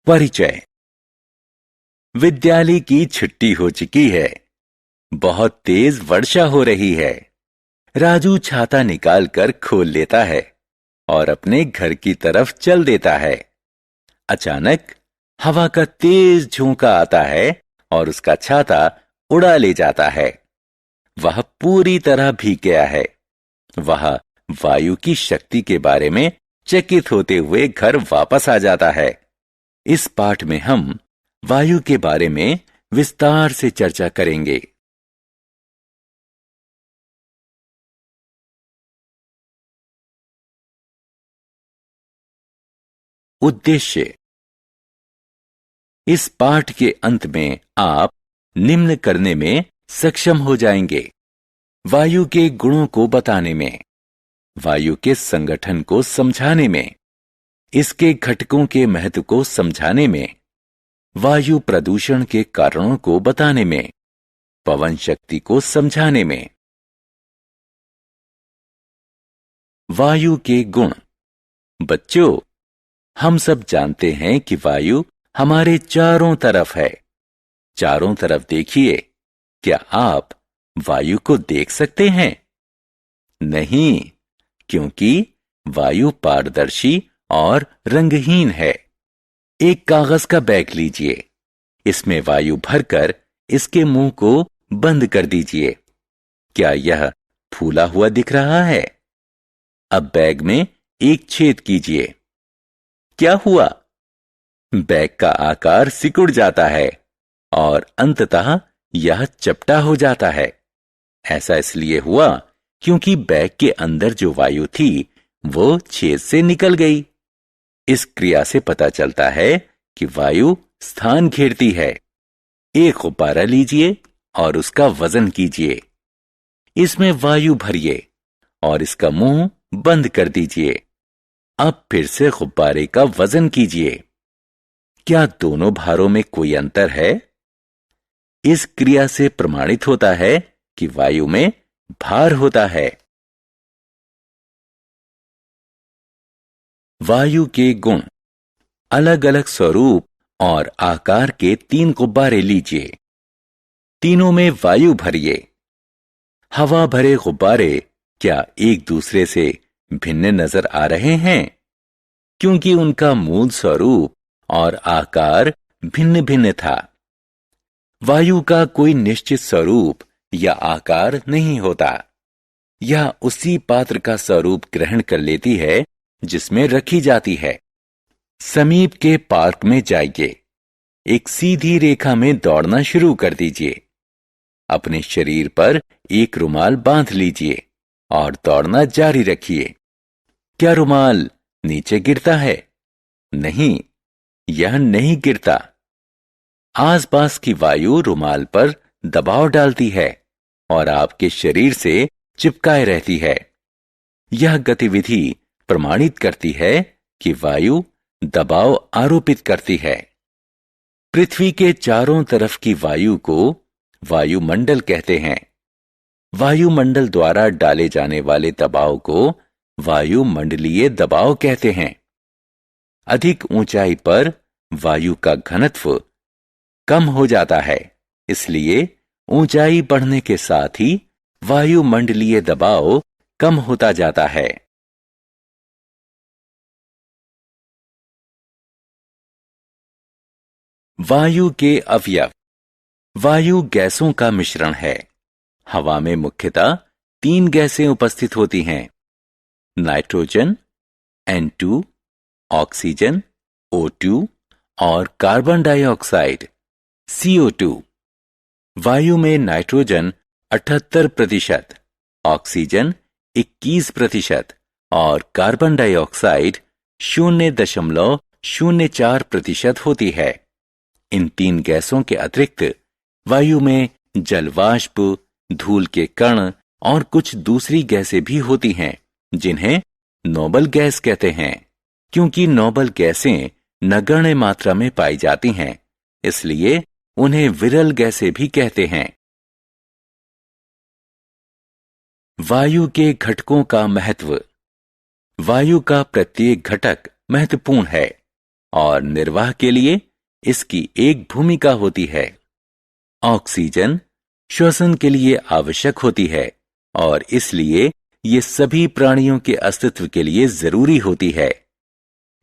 परिचय। विद्यालय की छुट्टी हो चुकी है। बहुत तेज वर्षा हो रही है। राजू छाता निकालकर खोल लेता है और अपने घर की तरफ चल देता है। अचानक हवा का तेज झोंका आता है और उसका छाता उड़ा ले जाता है। वह पूरी तरह भीग गया है। वह वायु की शक्ति के बारे में चकित होते हुए घर वापस आ जाता है। इस पाठ में हम वायु के बारे में विस्तार से चर्चा करेंगे। उद्देश्य। इस पाठ के अंत में आप निम्न करने में सक्षम हो जाएंगे: वायु के गुणों को बताने में, वायु के संगठन को समझाने में, इसके घटकों के महत्व को समझाने में, वायु प्रदूषण के कारणों को बताने में, पवन शक्ति को समझाने में। वायु के गुण। बच्चों, हम सब जानते हैं कि वायु हमारे चारों तरफ है। चारों तरफ देखिए। क्या आप वायु को देख सकते हैं? नहीं, क्योंकि वायु पारदर्शी और रंगहीन है। एक कागज का बैग लीजिए। इसमें वायु भरकर इसके मुंह को बंद कर दीजिए। क्या यह फूला हुआ दिख रहा है? अब बैग में एक छेद कीजिए। क्या हुआ? बैग का आकार सिकुड़ जाता है और अंततः यह चपटा हो जाता है। ऐसा इसलिए हुआ क्योंकि बैग के अंदर जो वायु थी वो छेद से निकल गई। इस क्रिया से पता चलता है कि वायु स्थान घेरती है। एक गुब्बारा लीजिए और उसका वजन कीजिए। इसमें वायु भरिए और इसका मुंह बंद कर दीजिए। अब फिर से गुब्बारे का वजन कीजिए। क्या दोनों भारों में कोई अंतर है? इस क्रिया से प्रमाणित होता है कि वायु में भार होता है। वायु के गुण। अलग अलग स्वरूप और आकार के 3 गुब्बारे लीजिए। तीनों में वायु भरिए। हवा भरे गुब्बारे क्या एक दूसरे से भिन्न नजर आ रहे हैं? क्योंकि उनका मूल स्वरूप और आकार भिन्न भिन्न था। वायु का कोई निश्चित स्वरूप या आकार नहीं होता। यह उसी पात्र का स्वरूप ग्रहण कर लेती है जिसमें रखी जाती है। समीप के पार्क में जाइए। एक सीधी रेखा में दौड़ना शुरू कर दीजिए। अपने शरीर पर एक रुमाल बांध लीजिए और दौड़ना जारी रखिए। क्या रुमाल नीचे गिरता है? नहीं, यह नहीं गिरता। आसपास की वायु रुमाल पर दबाव डालती है और आपके शरीर से चिपकाए रहती है। यह गतिविधि प्रमाणित करती है कि वायु दबाव आरोपित करती है। पृथ्वी के चारों तरफ की वायु को वायुमंडल कहते हैं। वायुमंडल द्वारा डाले जाने वाले दबाव को वायुमंडलीय दबाव कहते हैं। अधिक ऊंचाई पर वायु का घनत्व कम हो जाता है, इसलिए ऊंचाई बढ़ने के साथ ही वायुमंडलीय दबाव कम होता जाता है। वायु के अवयव। वायु गैसों का मिश्रण है। हवा में मुख्यतः 3 गैसें उपस्थित होती हैं: नाइट्रोजन N2, ऑक्सीजन O2 और कार्बन डाइऑक्साइड CO2। वायु में नाइट्रोजन 78%, ऑक्सीजन 21% और कार्बन डाइऑक्साइड 0.04% होती है। इन 3 गैसों के अतिरिक्त वायु में जलवाष्प, धूल के कण और कुछ दूसरी गैसें भी होती हैं जिन्हें नोबल गैस कहते हैं। क्योंकि नोबल गैसें नगण्य मात्रा में पाई जाती हैं, इसलिए उन्हें विरल गैसें भी कहते हैं। वायु के घटकों का महत्व। वायु का प्रत्येक घटक महत्वपूर्ण है और निर्वाह के लिए इसकी एक भूमिका होती है। ऑक्सीजन श्वसन के लिए आवश्यक होती है और इसलिए ये सभी प्राणियों के अस्तित्व के लिए जरूरी होती है।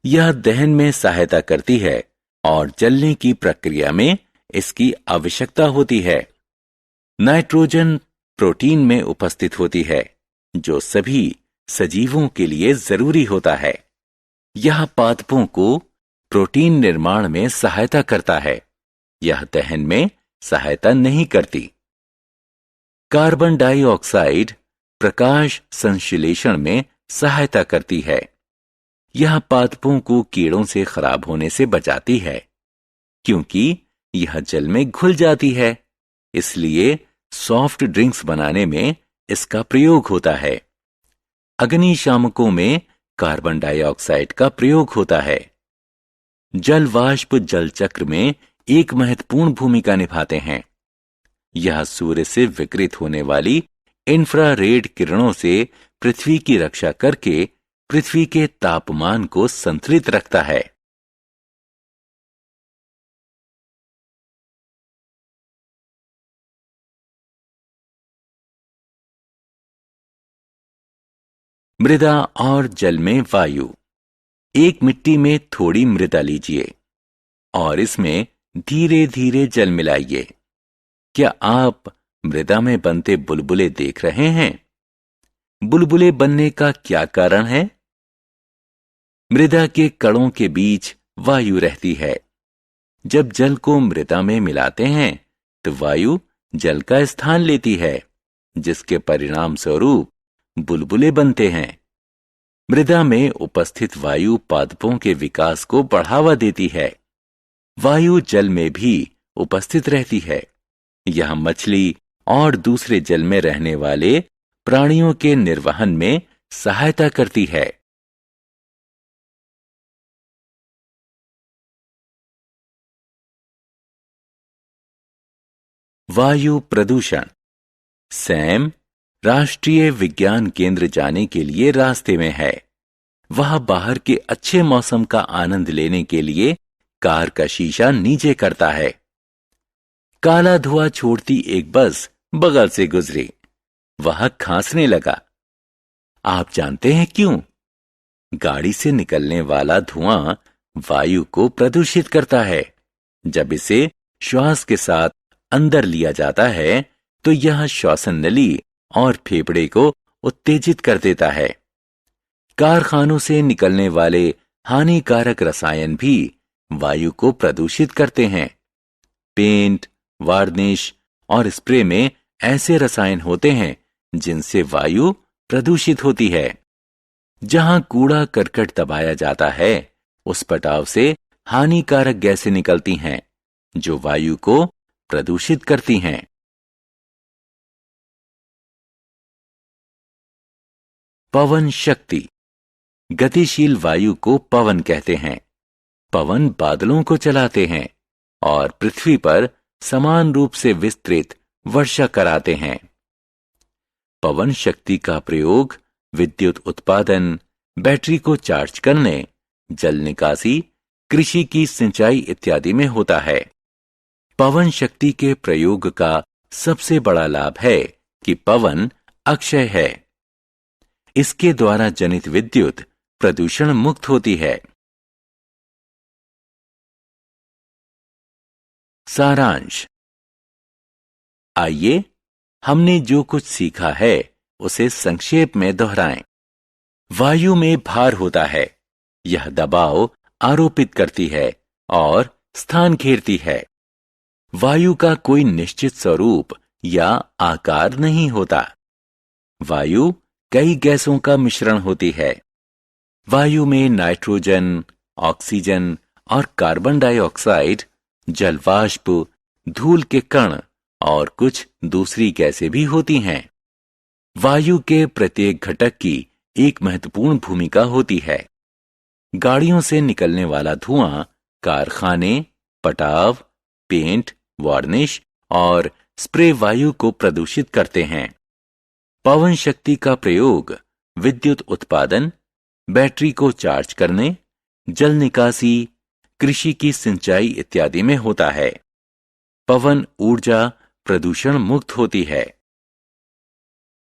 यह दहन में सहायता करती है और जलने की प्रक्रिया में इसकी आवश्यकता होती है। नाइट्रोजन प्रोटीन में उपस्थित होती है, जो सभी सजीवों के लिए जरूरी होता है। यह पादपों को प्रोटीन निर्माण में सहायता करता है। यह दहन में सहायता नहीं करती। कार्बन डाइऑक्साइड प्रकाश संश्लेषण में सहायता करती है। यह पादपों को कीड़ों से खराब होने से बचाती है, क्योंकि यह जल में घुल जाती है। इसलिए सॉफ्ट ड्रिंक्स बनाने में इसका प्रयोग होता है। अग्निशामकों में कार्बन डाइऑक्साइड का प्रयोग होता है। जल वाष्प जल चक्र में एक महत्वपूर्ण भूमिका निभाते हैं। यह सूर्य से विकिरित होने वाली इंफ्रारेड किरणों से पृथ्वी की रक्षा करके पृथ्वी के तापमान को संतुलित रखता है। मृदा और जल में वायु। एक मिट्टी में थोड़ी मृदा लीजिए और इसमें धीरे धीरे जल मिलाइए। क्या आप मृदा में बनते बुलबुले देख रहे हैं? बुलबुले बनने का क्या कारण है? मृदा के कणों के बीच वायु रहती है। जब जल को मृदा में मिलाते हैं तो वायु जल का स्थान लेती है, जिसके परिणाम स्वरूप बुलबुले बनते हैं। मृदा में उपस्थित वायु पादपों के विकास को बढ़ावा देती है। वायु जल में भी उपस्थित रहती है। यह मछली और दूसरे जल में रहने वाले प्राणियों के निर्वहन में सहायता करती है। वायु प्रदूषण। सैम राष्ट्रीय विज्ञान केंद्र जाने के लिए रास्ते में है। वह बाहर के अच्छे मौसम का आनंद लेने के लिए कार का शीशा नीचे करता है। काला धुआं छोड़ती एक बस बगल से गुजरी। वह खांसने लगा। आप जानते हैं क्यों? गाड़ी से निकलने वाला धुआं वायु को प्रदूषित करता है। जब इसे श्वास के साथ अंदर लिया जाता है तो यह श्वसन नली और फेफड़े को उत्तेजित कर देता है। कारखानों से निकलने वाले हानिकारक रसायन भी वायु को प्रदूषित करते हैं। पेंट, वार्निश और स्प्रे में ऐसे रसायन होते हैं जिनसे वायु प्रदूषित होती है। जहां कूड़ा करकट दबाया जाता है, उस पटाव से हानिकारक गैसें निकलती हैं, जो वायु को प्रदूषित करती हैं। पवन शक्ति। गतिशील वायु को पवन कहते हैं। पवन बादलों को चलाते हैं और पृथ्वी पर समान रूप से विस्तृत वर्षा कराते हैं। पवन शक्ति का प्रयोग विद्युत उत्पादन, बैटरी को चार्ज करने, जल निकासी, कृषि की सिंचाई इत्यादि में होता है। पवन शक्ति के प्रयोग का सबसे बड़ा लाभ है कि पवन अक्षय है। इसके द्वारा जनित विद्युत प्रदूषण मुक्त होती है। सारांश। आइए हमने जो कुछ सीखा है उसे संक्षेप में दोहराएं। वायु में भार होता है। यह दबाव आरोपित करती है और स्थान घेरती है। वायु का कोई निश्चित स्वरूप या आकार नहीं होता। वायु कई गैसों का मिश्रण होती है। वायु में नाइट्रोजन, ऑक्सीजन और कार्बन डाइऑक्साइड, जल वाष्प, धूल के कण और कुछ दूसरी गैसें भी होती हैं। वायु के प्रत्येक घटक की एक महत्वपूर्ण भूमिका होती है। गाड़ियों से निकलने वाला धुआं कारखाने, पटाव, पेंट, वार्निश और स्प्रे वायु को प्रदूषित करते हैं। पवन शक्ति का प्रयोग विद्युत उत्पादन, बैटरी को चार्ज करने, जल निकासी, कृषि की सिंचाई इत्यादि में होता है। पवन ऊर्जा प्रदूषण मुक्त होती है।